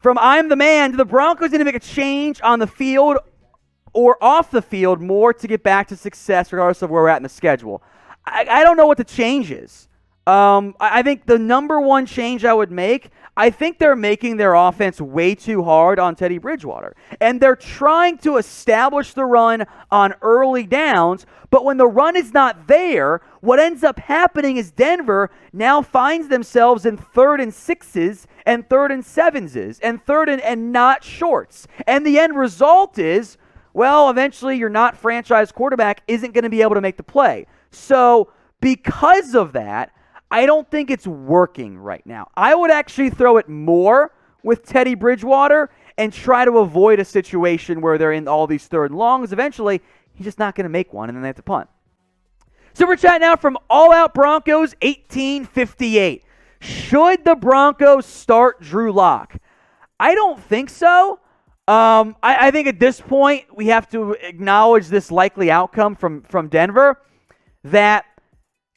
From I'm the man, do the Broncos need to make a change on the field or off the field more to get back to success regardless of where we're at in the schedule? I don't know what the change is. I think the number one change I would make, I think they're making their offense way too hard on Teddy Bridgewater. And they're trying to establish the run on early downs, but when the run is not there, what ends up happening is Denver now finds themselves in 3rd and 6s and 3rd and 7s and 3rd and not shorts. And the end result is, well, eventually your not franchise quarterback isn't going to be able to make the play. So because of that, I don't think it's working right now. I would actually throw it more with Teddy Bridgewater and try to avoid a situation where they're in all these 3rd and longs. Eventually, he's just not going to make one, and then they have to punt. Super chat now from All Out Broncos 1858. Should the Broncos start Drew Lock? I don't think so. I think at this point, we have to acknowledge this likely outcome from Denver, that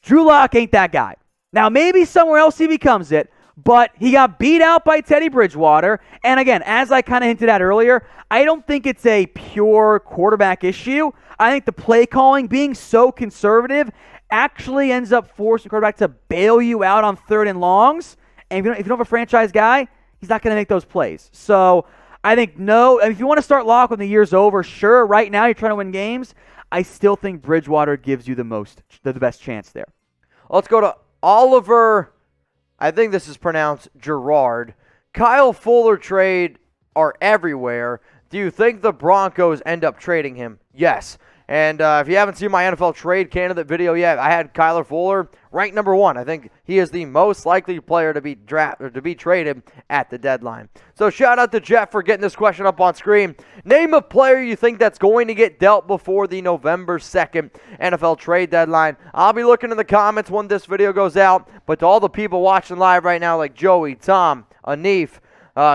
Drew Lock ain't that guy. Now, maybe somewhere else he becomes it, but he got beat out by Teddy Bridgewater. And again, as I kind of hinted at earlier, I don't think it's a pure quarterback issue. I think the play calling, being so conservative, actually ends up forcing the quarterback to bail you out on 3rd and longs. And if you don't have a franchise guy, he's not going to make those plays. So I think no. If you want to start Lock when the year's over, sure, right now you're trying to win games. I still think Bridgewater gives you the best chance there. Let's go to Oliver, I think this is pronounced Gerard. Kyle Fuller trade are everywhere. Do you think the Broncos end up trading him? Yes. And if you haven't seen my NFL trade candidate video yet, I had Kyler Fuller ranked number 1. I think he is the most likely player to be traded at the deadline. So shout out to Jeff for getting this question up on screen. Name a player you think that's going to get dealt before the November 2nd NFL trade deadline. I'll be looking in the comments when this video goes out. But to all the people watching live right now, like Joey, Tom, Anif,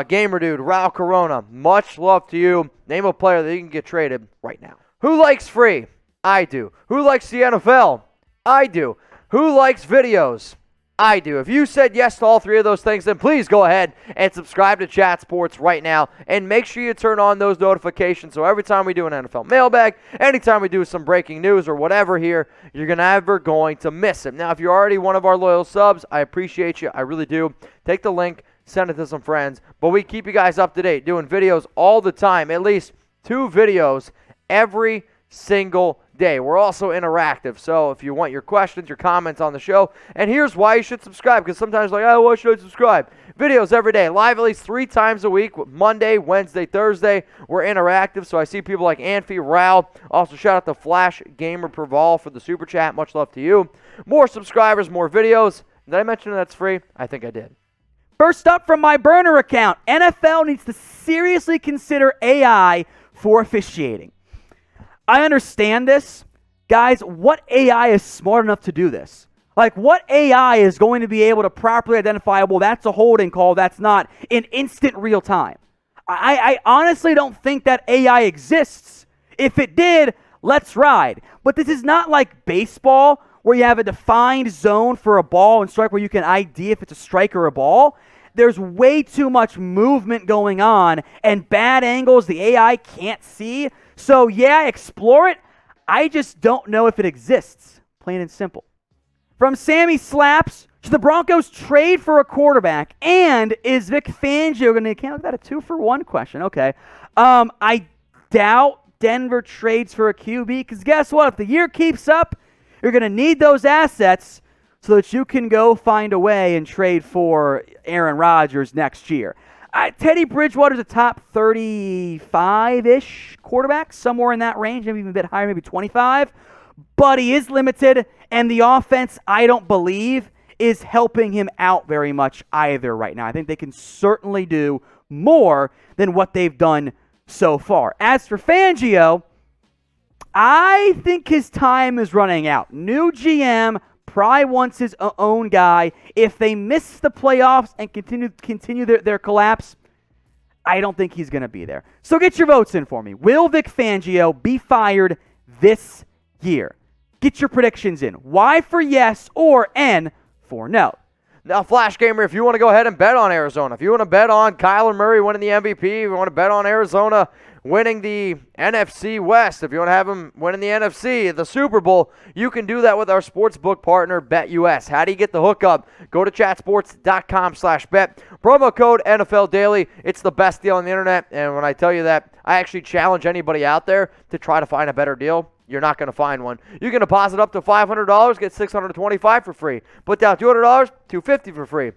Gamer Dude, Raul Corona, much love to you. Name a player that you can get traded right now. Who likes free? I do. Who likes the NFL? I do. Who likes videos? I do. If you said yes to all 3 of those things, then please go ahead and subscribe to Chat Sports right now. And make sure you turn on those notifications so every time we do an NFL mailbag, anytime we do some breaking news or whatever here, you're never going to miss it. Now, if you're already one of our loyal subs, I appreciate you. I really do. Take the link, send it to some friends. But we keep you guys up to date, doing videos all the time, at least 2 videos every single day. We're also interactive, so if you want your questions, your comments on the show, and here's why you should subscribe, because sometimes like, oh, why should I subscribe? Videos every day, live at least 3 times a week, Monday, Wednesday, Thursday. We're interactive, so I see people like Anfi, Rao. Also, shout out to Flash Gamer Praval for the super chat. Much love to you. More subscribers, more videos. Did I mention that's free? I think I did. First up from my burner account, NFL needs to seriously consider AI for officiating. I understand this. Guys, what AI is smart enough to do this? Like, what AI is going to be able to properly identify, well, that's a holding call, that's not, in instant real time? I honestly don't think that AI exists. If it did, let's ride. But this is not like baseball, where you have a defined zone for a ball and strike where you can ID if it's a strike or a ball. There's way too much movement going on and bad angles the AI can't see. So, yeah, explore it. I just don't know if it exists, plain and simple. From Sammy Slaps, should the Broncos trade for a quarterback? And is Vic Fangio going to, can't look at that, a 2-for-1 question. Okay. I doubt Denver trades for a QB, because guess what? If the year keeps up, you're going to need those assets so that you can go find a way and trade for Aaron Rodgers next year. Teddy Bridgewater's a top 35-ish quarterback, somewhere in that range, maybe even a bit higher, maybe 25. But he is limited, and the offense, I don't believe, is helping him out very much either right now. I think they can certainly do more than what they've done so far. As for Fangio, I think his time is running out. New GM probably wants his own guy. If they miss the playoffs and continue their collapse, I don't think he's going to be there. So get your votes in for me. Will Vic Fangio be fired this year? Get your predictions in. Y for yes or N for no. Now, Flash Gamer, if you want to go ahead and bet on Arizona, if you want to bet on Kyler Murray winning the MVP, if you want to bet on Arizona winning the NFC West, if you want to have him winning the NFC, the Super Bowl, you can do that with our sportsbook partner, BetUS. How do you get the hookup? Go to chatsports.com/bet. Promo code NFL Daily. It's the best deal on the internet, and when I tell you that, I actually challenge anybody out there to try to find a better deal. You're not going to find one. You can deposit up to $500, get $625 for free. Put down $200, $250 for free.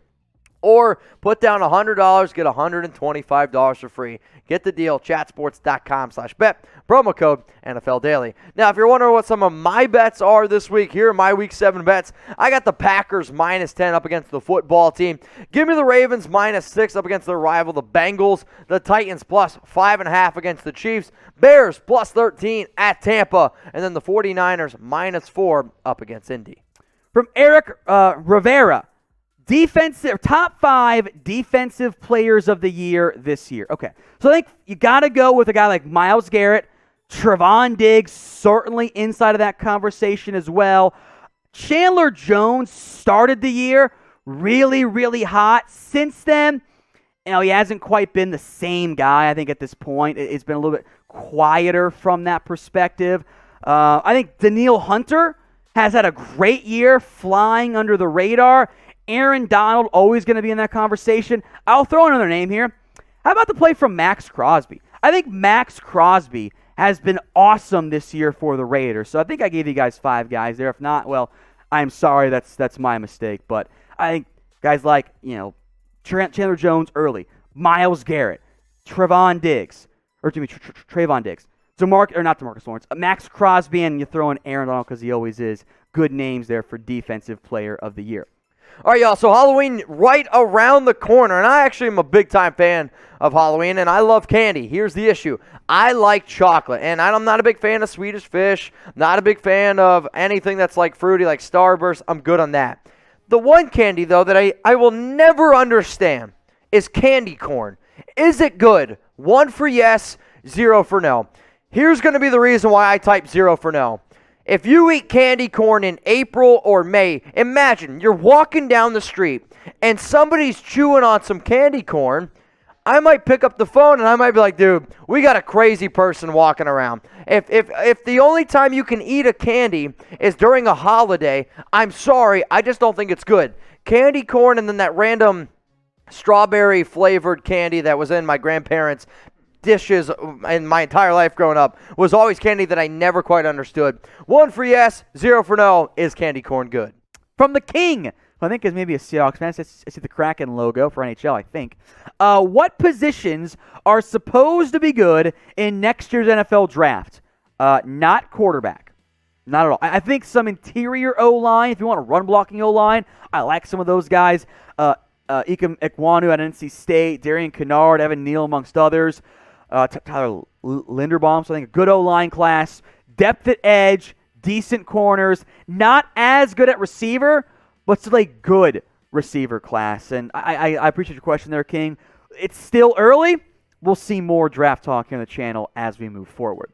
Or put down $100, get $125 for free. Get the deal, chatsports.com/bet. Promo code NFL Daily. Now, if you're wondering what some of my bets are this week, here are my Week 7 bets. I got the Packers -10 up against the football team. Give me the Ravens -6 up against their rival, the Bengals. The Titans +5.5 against the Chiefs. Bears +13 at Tampa. And then the 49ers -4 up against Indy. From Eric Rivera. Top 5 defensive players of the year this year. Okay, so I think you got to go with a guy like Myles Garrett, Trevon Diggs, certainly inside of that conversation as well. Chandler Jones started the year really, really hot. Since then, he hasn't quite been the same guy, I think, at this point. It's been a little bit quieter from that perspective. I think Danielle Hunter has had a great year flying under the radar. Aaron Donald, always going to be in that conversation. I'll throw another name here. How about the play from Max Crosby? I think Max Crosby has been awesome this year for the Raiders. So I think I gave you guys 5 guys there. If not, well, I'm sorry. That's my mistake. But I think guys like, Chandler Jones early, Myles Garrett, Trevon Diggs, not DeMarcus Lawrence, Max Crosby, and you throw in Aaron Donald because he always is. Good names there for Defensive Player of the Year. All right, y'all, so Halloween right around the corner, and I actually am a big-time fan of Halloween, and I love candy. Here's the issue. I like chocolate, and I'm not a big fan of Swedish Fish, not a big fan of anything that's like fruity, like Starburst. I'm good on that. The one candy, though, that I will never understand is candy corn. Is it good? 1 for yes, 0 for no. Here's going to be the reason why I type 0 for no. If you eat candy corn in April or May, imagine you're walking down the street and somebody's chewing on some candy corn. I might pick up the phone and I might be like, dude, we got a crazy person walking around. If the only time you can eat a candy is during a holiday, I'm sorry, I just don't think it's good. Candy corn and then that random strawberry flavored candy that was in my grandparents' dishes in my entire life growing up was always candy that I never quite understood. 1 for yes, 0 for no. Is candy corn good? From the King, who I think is maybe a Seahawks fan. I see the Kraken logo for NHL, I think. What positions are supposed to be good in next year's NFL draft? Not quarterback. Not at all. I think some interior O-line, if you want a run-blocking O-line, I like some of those guys. Ikem Ekwonu at NC State, Darian Kennard, Evan Neal, amongst others. Tyler Linderbaum, so I think a good O-line class. Depth at edge, decent corners. Not as good at receiver, but still a good receiver class. And I appreciate your question there, King. It's still early. We'll see more draft talk here on the channel as we move forward.